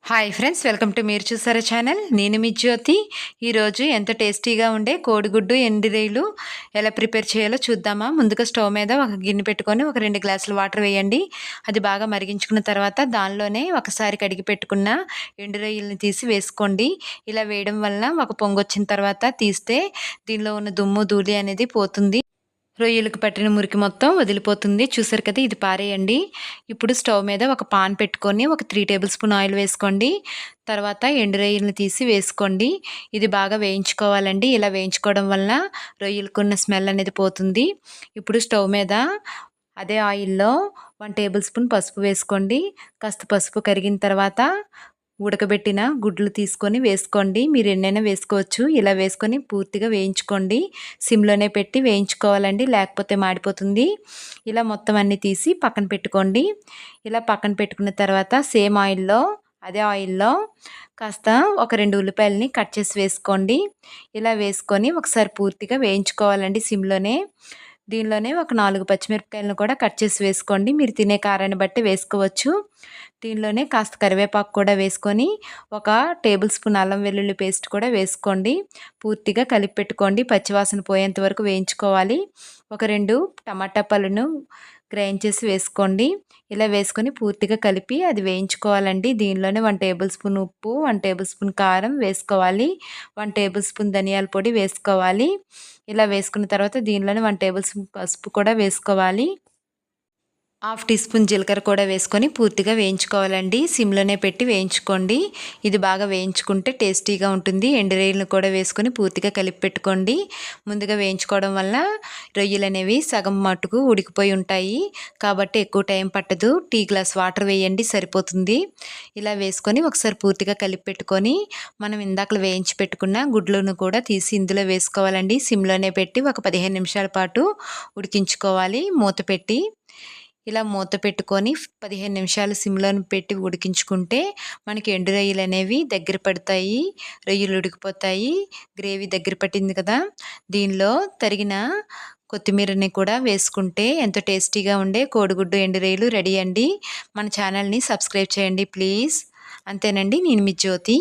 Hi friends, welcome to మీరు చూసారా channel. నేను మీ జ్యోతి. ఈరోజు ఎంత టేస్టీగా ఉండే కోడిగుడ్డు ఎండిరేలు ఎలా ప్రిపేర్ చేయాలో చూద్దామా. ముందుగా స్టవ్ మీద ఒక గిన్నె పెట్టుకొని ఒక 2 గ్లాసులు వాటర్ వేయండి. అది బాగా మరిగించుకున్న తర్వాత దానిలోనే ఒకసారి కడిగి పెట్టుకున్న ఎండురొయ్యల్ని తీసి వేసుకోండి. ఇలా వేయడం వలన ఒక పొంగొచ్చిన తర్వాత తీస్తే దీనిలో ఉన్న దుమ్ము ధూళి అనేది పోతుంది. రొయ్యలకు పట్టిన మురికి మొత్తం వదిలిపోతుంది. చూసారు కదా, ఇది పారేయండి. ఇప్పుడు స్టవ్ మీద ఒక పాన్ పెట్టుకొని ఒక 3 టేబుల్ స్పూన్ ఆయిల్ వేసుకోండి. తర్వాత ఎండు రొయ్యలను తీసి వేసుకోండి. ఇది బాగా వేయించుకోవాలండి. ఇలా వేయించుకోవడం వలన రొయ్యలకున్న స్మెల్ అనేది పోతుంది. ఇప్పుడు స్టవ్ మీద అదే ఆయిల్లో 1 టేబుల్ స్పూన్ పసుపు వేసుకోండి. కాస్త పసుపు కరిగిన తర్వాత ఉడకబెట్టిన గుడ్లు తీసుకొని వేసుకోండి. మీరు ఎన్నైనా వేసుకోవచ్చు. ఇలా వేసుకొని పూర్తిగా వేయించుకోండి. సిమ్లోనే పెట్టి వేయించుకోవాలండి, లేకపోతే మాడిపోతుంది. ఇలా మొత్తం అన్నీ తీసి పక్కన పెట్టుకోండి. ఇలా పక్కన పెట్టుకున్న తర్వాత అదే ఆయిల్లో కాస్త ఒక 2 ఉల్లిపాయలని కట్ చేసి వేసుకోండి. ఇలా వేసుకొని ఒకసారి పూర్తిగా వేయించుకోవాలండి సిమ్లోనే. దీనిలోనే ఒక 4 పచ్చిమిరపకాయలను కూడా కట్ చేసి వేసుకోండి. మీరు తినే కారాన్ని బట్టి వేసుకోవచ్చు. దీనిలోనే కాస్త కరివేపాకు కూడా వేసుకొని ఒక టేబుల్ స్పూన్ అల్లం వెల్లుల్లి పేస్ట్ కూడా వేసుకోండి. పూర్తిగా కలిపి పెట్టుకోండి. పచ్చివాసన పోయేంత వరకు వేయించుకోవాలి. ఒక 2 టమాటా పళ్ళను గ్రైండ్ చేసి వేసుకోండి. ఇలా వేసుకొని పూర్తిగా కలిపి అది వేయించుకోవాలండి. దీనిలోనే 1 టేబుల్ స్పూన్ ఉప్పు, 1 టేబుల్ స్పూన్ కారం వేసుకోవాలి. 1 టేబుల్ స్పూన్ ధనియాల పొడి వేసుకోవాలి. ఇలా వేసుకున్న తర్వాత దీనిలోనే 1 టేబుల్ స్పూన్ పసుపు కూడా వేసుకోవాలి. 1/2 టీ స్పూన్ జీలకర్ర కూడా వేసుకొని పూర్తిగా వేయించుకోవాలండి. సిమ్లోనే పెట్టి వేయించుకోండి. ఇది బాగా వేయించుకుంటే టేస్టీగా ఉంటుంది. ఎండు రొయ్యలను కూడా వేసుకొని పూర్తిగా కలిపి పెట్టుకోండి. ముందుగా వేయించుకోవడం వల్ల రొయ్యలు అనేవి సగం మట్టుకు ఉడికిపోయి ఉంటాయి, కాబట్టి ఎక్కువ టైం పట్టదు. టీ గ్లాస్ వాటర్ వేయండి, సరిపోతుంది. ఇలా వేసుకొని ఒకసారి పూర్తిగా కలిపి పెట్టుకొని మనం ఇందాక వేయించి పెట్టుకున్న గుడ్లను కూడా తీసి ఇందులో వేసుకోవాలండి. సిమ్లోనే పెట్టి ఒక 15 నిమిషాల పాటు ఉడికించుకోవాలి మూత పెట్టి. ఇలా మూత పెట్టుకొని 15 నిమిషాలు సిమ్లో పెట్టి ఉడికించుకుంటే మనకి ఎండు రొయ్యలు అనేవి దగ్గర పడతాయి, రొయ్యలు ఉడికిపోతాయి. గ్రేవీ దగ్గర పట్టింది కదా, దీనిలో తరిగిన కొత్తిమీరని కూడా వేసుకుంటే ఎంతో టేస్టీగా ఉండే కోడిగుడ్డు ఎండు రొయ్యలు రెడీ అండి. మన ఛానల్ని సబ్స్క్రైబ్ చేయండి ప్లీజ్. అంతేనండి. నేను మీ జ్యోతి.